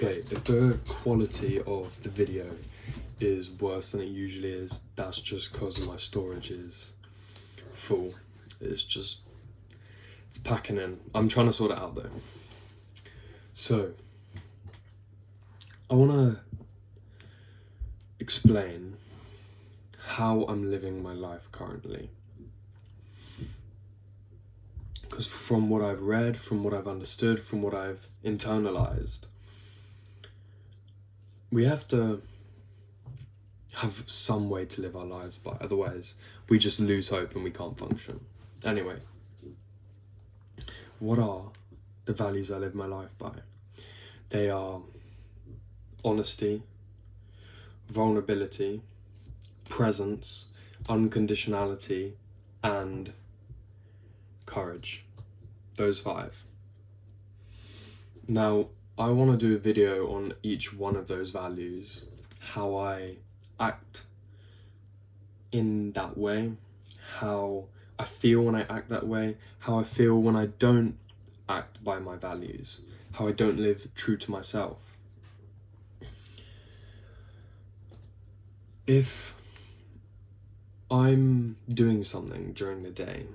Okay, if the quality of the video is worse than it usually is, that's just because my storage is full. It's packing in. I'm trying to sort it out though. So, I want to explain how I'm living my life currently. Because from what I've read, from what I've understood, from what I've internalized, we have to have some way to live our lives by, otherwise we just lose hope and we can't function. Anyway, what are the values I live my life by? They are honesty, vulnerability, presence, unconditionality, and courage. Those 5. Now, I want to do a video on each one of those values, how I act in that way, how I feel when I act that way, how I feel when I don't act by my values, how I don't live true to myself. If I'm doing something during the day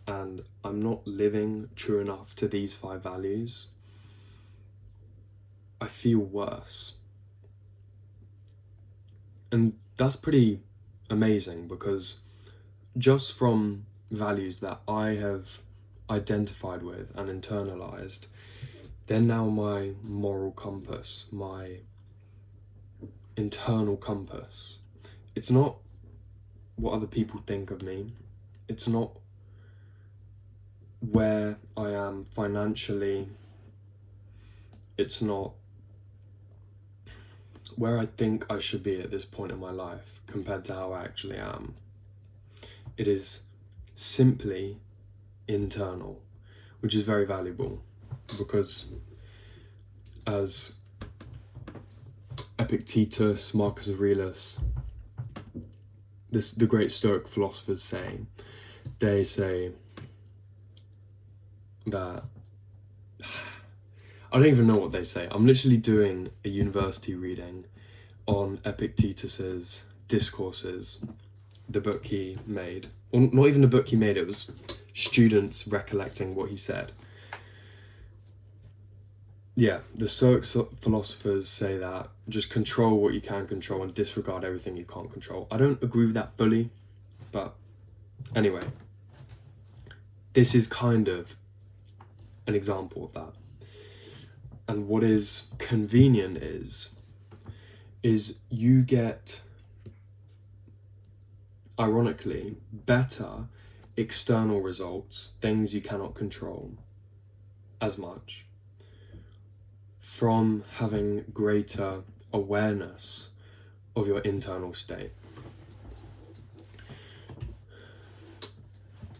and I'm not living true enough to these 5 values, I feel worse. And that's pretty amazing, because just from values that I have identified with and internalized, they're now my moral compass, my internal compass. It's not what other people think of me. It's not where I am financially. It's not where I think I should be at this point in my life compared to how I actually am. It is simply internal, which is very valuable, because as Epictetus, Marcus Aurelius, the great Stoic philosophers say, they say that, I don't even know what they say. I'm literally doing a university reading on Epictetus's Discourses, the book he made. Well, not even the book he made, it was students recollecting what he said. Yeah, the Stoic philosophers say that just control what you can control and disregard everything you can't control. I don't agree with that fully, but anyway, this is kind of an example of that. And what is convenient is you get, ironically, better external results, things you cannot control as much, from having greater awareness of your internal state.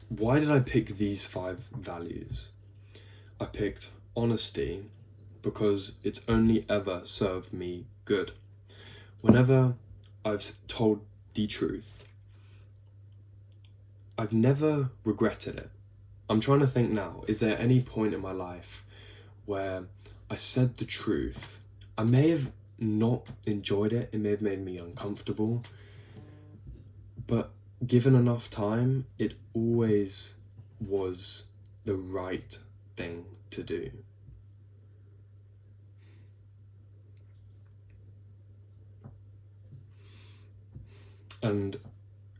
Why did I pick these 5 values? I picked honesty because it's only ever served me good. Whenever I've told the truth, I've never regretted it. I'm trying to think now, is there any point in my life where I said the truth? I may have not enjoyed it, it may have made me uncomfortable, but given enough time, it always was the right thing to do. And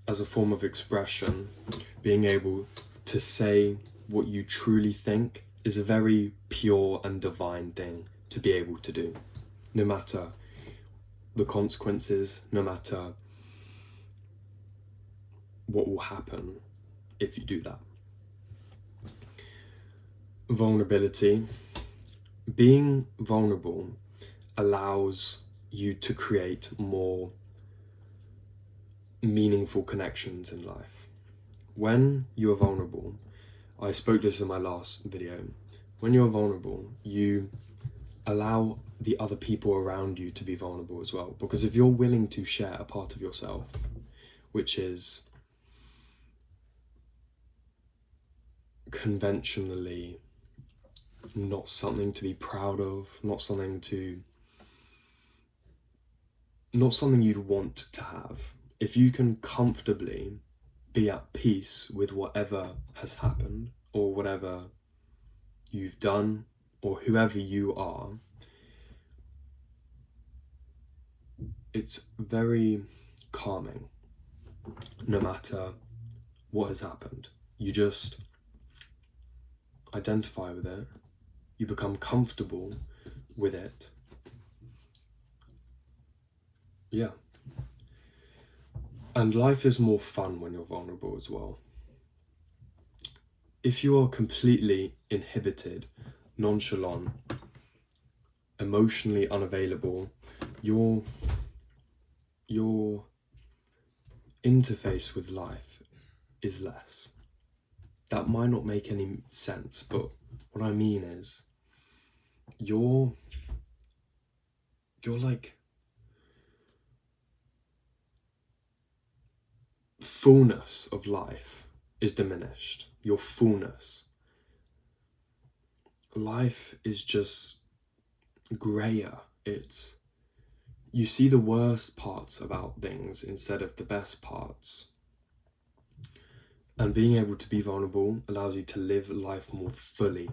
as a form of expression, being able to say what you truly think is a very pure and divine thing to be able to do, no matter the consequences, no matter what will happen if you do that. Vulnerability. Being vulnerable allows you to create more meaningful connections in life. When you're vulnerable, I spoke this in my last video, when you're vulnerable, you allow the other people around you to be vulnerable as well. Because if you're willing to share a part of yourself, which is conventionally not something to be proud of, not something to not something you'd want to have. If you can comfortably be at peace with whatever has happened or whatever you've done or whoever you are, it's very calming no matter what has happened. You just identify with it, you become comfortable with it. Yeah. And life is more fun when you're vulnerable as well. If you are completely inhibited, nonchalant, emotionally unavailable, your interface with life is less. That might not make any sense, but what I mean is your like fullness of life is diminished. Your fullness. Life is just grayer. You see the worst parts about things instead of the best parts. And being able to be vulnerable allows you to live life more fully.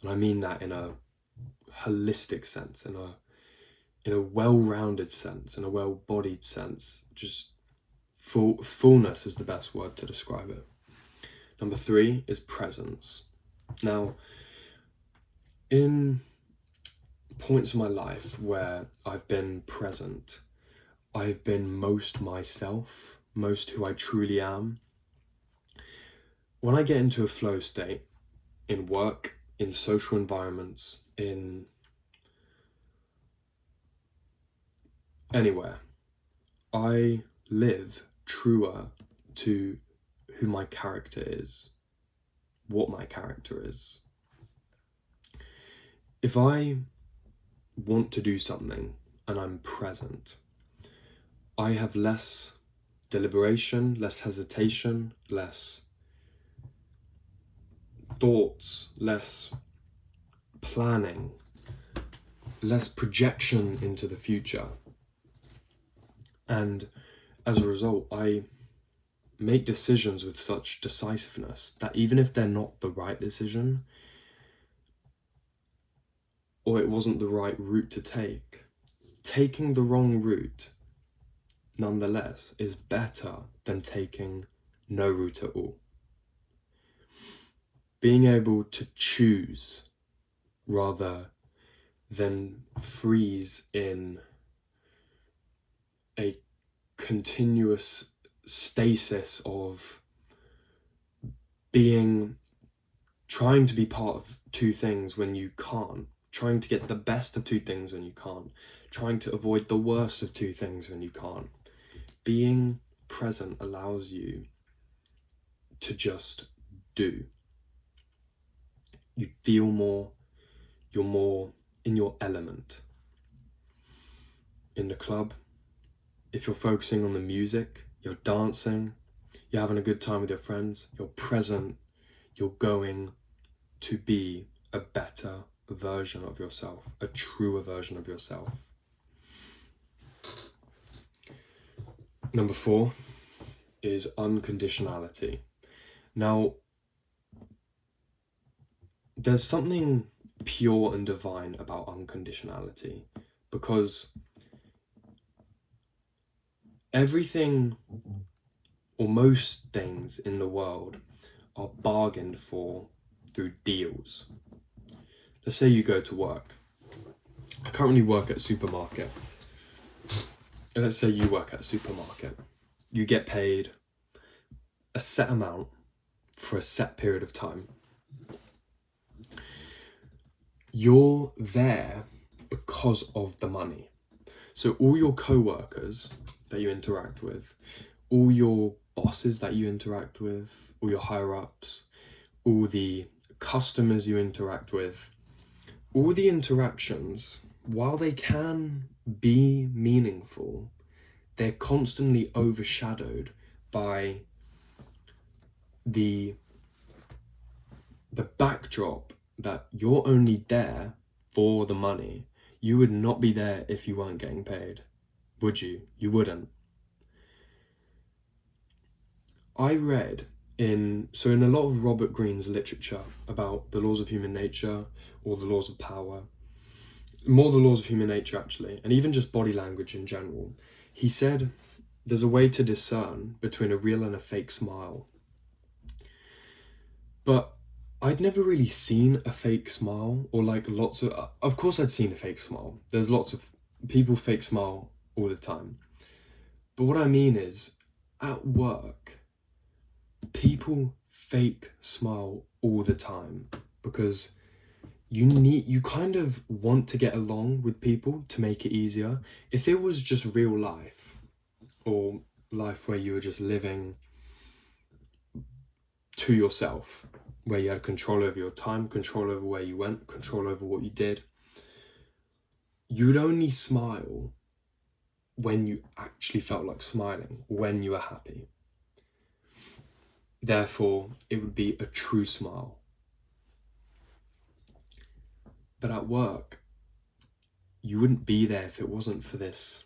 And I mean that in a holistic sense, in a well-rounded sense, in a well-bodied sense. Just fullness is the best word to describe it. Number 3 is presence. Now, in points in my life where I've been present, I've been most myself, most who I truly am. When I get into a flow state, in work, in social environments, in anywhere, I live truer to who my character is, what my character is. If I want to do something and I'm present, I have less deliberation, less hesitation, less thoughts, less planning, less projection into the future. And as a result, I make decisions with such decisiveness that even if they're not the right decision, or it wasn't the right route to take, taking the wrong route, nonetheless, is better than taking no route at all. Being able to choose rather than freeze in a continuous stasis of trying to be part of two things when you can't, trying to get the best of two things when you can't, trying to avoid the worst of two things when you can't. Being present allows you to just do. You feel more, you're more in your element. In the club, if you're focusing on the music, you're dancing, you're having a good time with your friends, you're present, you're going to be a better version of yourself, a truer version of yourself. Number 4 is unconditionality. Now, there's something pure and divine about unconditionality, because everything or most things in the world are bargained for through deals. Let's say you go to work. I currently work at a supermarket. Let's say you work at a supermarket. You get paid a set amount for a set period of time. You're there because of the money. So all your co-workers that you interact with, all your bosses that you interact with, all your higher-ups, all the customers you interact with, all the interactions, while they can be meaningful, they're constantly overshadowed by the backdrop that you're only there for the money. You would not be there if you weren't getting paid. Would you? You wouldn't. I read in a lot of Robert Greene's literature about the laws of human nature or the laws of power, more the laws of human nature actually, and even just body language in general, he said there's a way to discern between a real and a fake smile. But I'd never really seen a fake smile, or like of course I'd seen a fake smile. There's lots of people fake smile all the time. But what I mean is, at work, people fake smile all the time because you kind of want to get along with people to make it easier. If it was just real life, or life where you were just living to yourself, where you had control over your time, control over where you went, control over what you did, you would only smile when you actually felt like smiling, when you were happy. Therefore, it would be a true smile. But at work, you wouldn't be there if it wasn't for this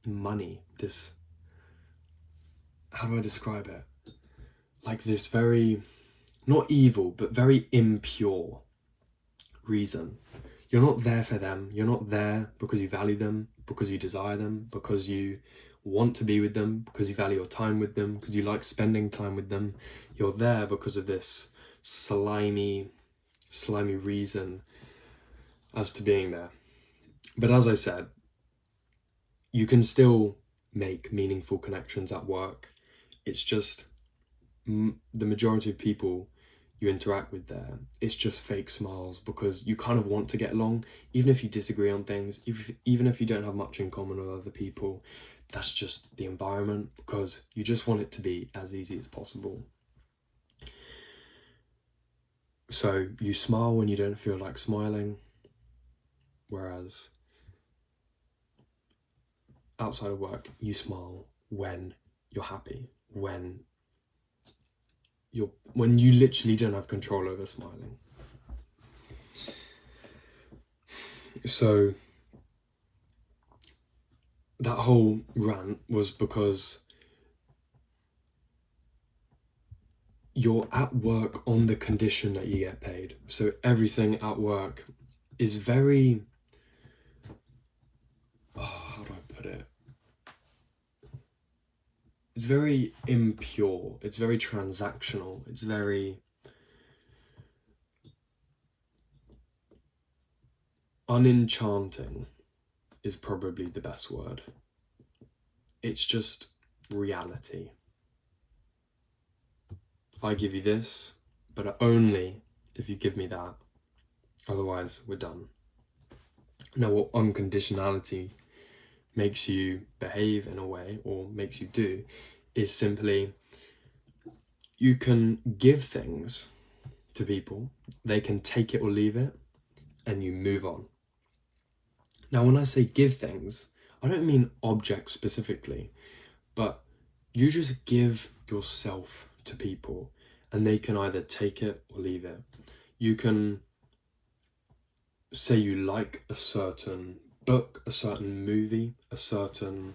money, this, how do I describe it? Like this very, not evil, but very impure reason. You're not there for them. You're not there because you value them, because you desire them, because you want to be with them, because you value your time with them, because you like spending time with them. You're there because of this slimy reason as to being there. But as I said, you can still make meaningful connections at work. It's just the majority of people you interact with there, it's just fake smiles because you kind of want to get along, even if you disagree on things, even if you don't have much in common with other people. That's just the environment, because you just want it to be as easy as possible. So you smile when you don't feel like smiling, whereas outside of work, you smile when you're happy, when you literally don't have control over smiling. So that whole rant was because you're at work on the condition that you get paid. So everything at work is very, how do I put it? It's very impure. It's very transactional. It's very unenchanting is probably the best word. It's just reality. I give you this, but only if you give me that. Otherwise, we're done. Now, what unconditionality makes you behave in a way, or makes you do, is simply you can give things to people, they can take it or leave it, and you move on. Now, when I say give things, I don't mean objects specifically, but you just give yourself to people and they can either take it or leave it. You can say you like a certain book, a certain movie, a certain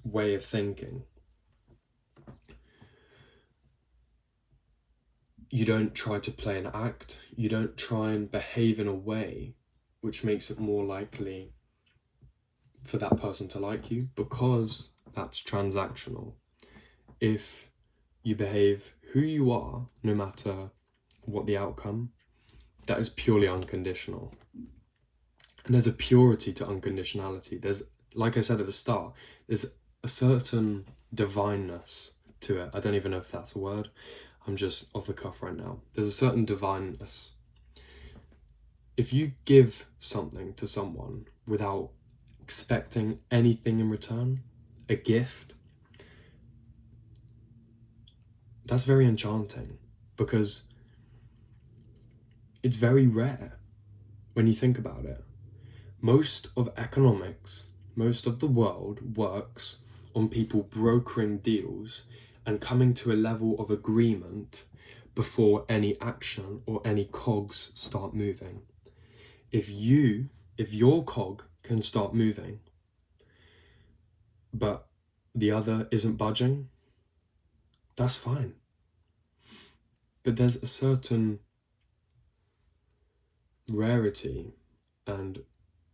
way of thinking. You don't try to play an act. You don't try and behave in a way which makes it more likely for that person to like you, because that's transactional. If you behave who you are, no matter what the outcome, that is purely unconditional. And there's a purity to unconditionality. There's, like I said at the start, there's a certain divineness to it. I don't even know if that's a word. I'm just off the cuff right now. There's a certain divineness. If you give something to someone without expecting anything in return, a gift, that's very enchanting, because it's very rare when you think about it. Most of economics, most of the world works on people brokering deals and coming to a level of agreement before any action or any cogs start moving. If your cog can start moving, but the other isn't budging, that's fine. But there's a certain rarity and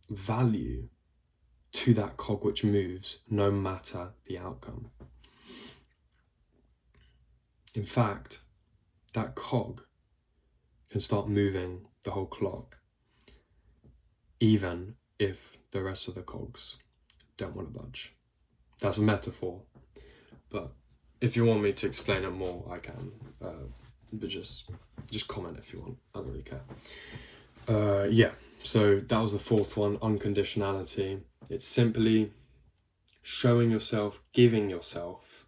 value to that cog which moves no matter the outcome. In fact, that cog can start moving the whole clock, even if the rest of the cogs don't want to budge. That's a metaphor, but if you want me to explain it more, I can. But just comment if you want. I don't really care. Yeah, so that was the fourth one, unconditionality. It's simply showing yourself, giving yourself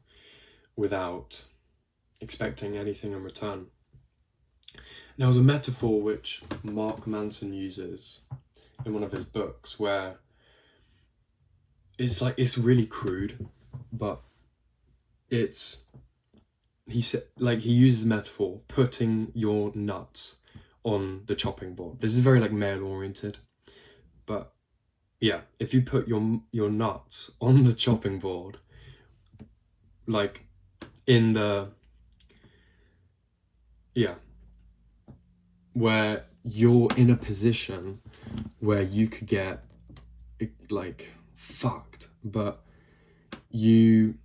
without expecting anything in return. Now, there's a metaphor which Mark Manson uses in one of his books where it's really crude, but he uses the metaphor putting your nuts on the chopping board. This is very male oriented, but yeah, if you put your nuts on the chopping board, where you're in a position where you could get fucked, but you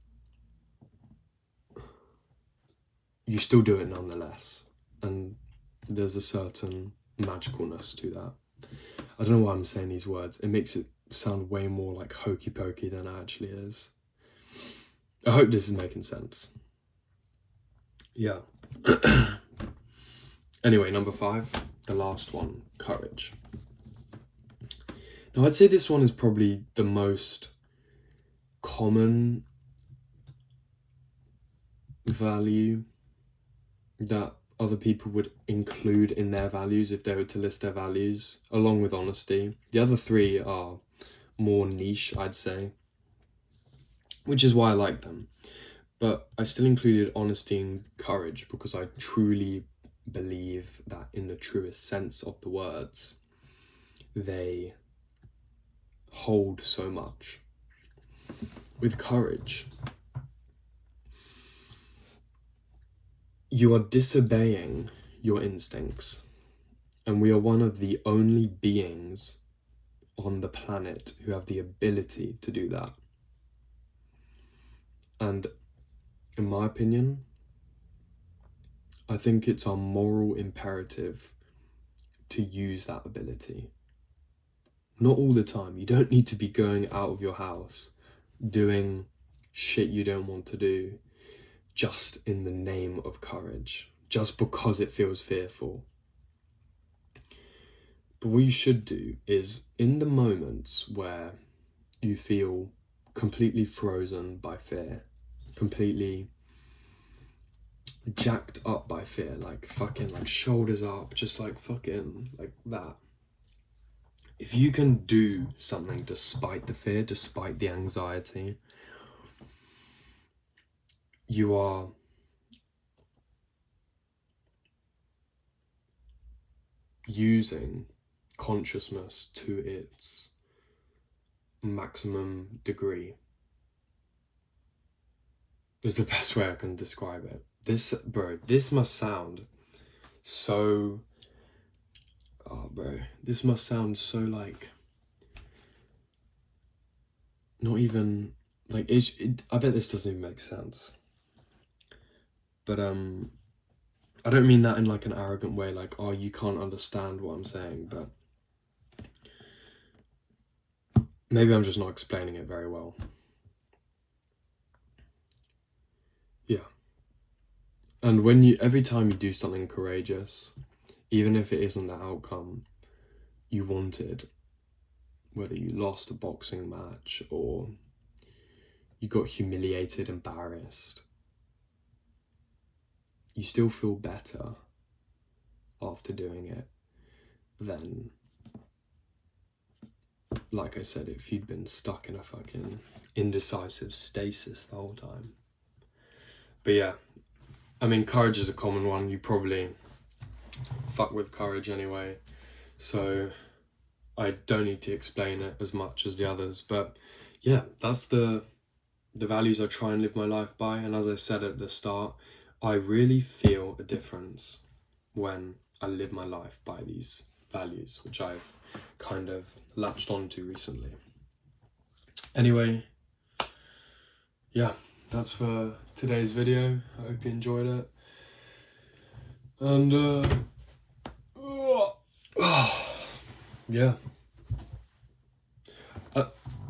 still do it nonetheless, and there's a certain magicalness to that. I don't know why I'm saying these words. It makes it sound way more hokey pokey than it actually is. I hope this is making sense. Yeah. Anyway, number 5, the last one, courage. Now, I'd say this one is probably the most common value that other people would include in their values if they were to list their values, along with honesty. The other 3 are more niche, I'd say, which is why I like them. But I still included honesty and courage because I truly believe that in the truest sense of the words, they hold so much. With courage, you are disobeying your instincts, and we are one of the only beings on the planet who have the ability to do that. And in my opinion, I think it's our moral imperative to use that ability. Not all the time. You don't need to be going out of your house doing shit you don't want to do just in the name of courage, just because it feels fearful. But what you should do is, in the moments where you feel completely frozen by fear, completely jacked up by fear, shoulders up, just fucking that. If you can do something despite the fear, despite the anxiety, you are using consciousness to its maximum degree. Is the best way I can describe it. This must sound so... this must sound so not even... I bet this doesn't even make sense. But I don't mean that in an arrogant way, you can't understand what I'm saying, but maybe I'm just not explaining it very well. Yeah. And every time you do something courageous, even if it isn't the outcome you wanted, whether you lost a boxing match or you got humiliated, embarrassed, you still feel better after doing it than, like I said, if you'd been stuck in a fucking indecisive stasis the whole time. But yeah, I mean, courage is a common one. You probably fuck with courage anyway. So I don't need to explain it as much as the others. But yeah, that's the values I try and live my life by. And as I said at the start, I really feel a difference when I live my life by these values, which I've kind of latched onto recently. Anyway, yeah, that's for today's video. I hope you enjoyed it. And yeah,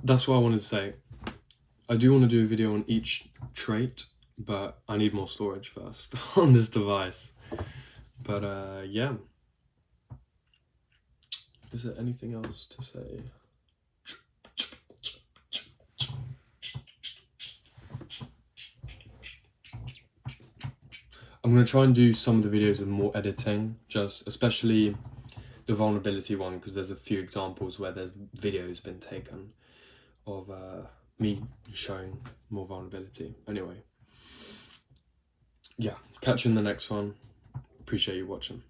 that's what I wanted to say. I do want to do a video on each trait, but I need more storage first on this device. But yeah, is there anything else to say? I'm going to try and do some of the videos with more editing, just especially the vulnerability one, because there's a few examples where there's videos been taken of me showing more vulnerability. Anyway, yeah, catch you in the next one. Appreciate you watching.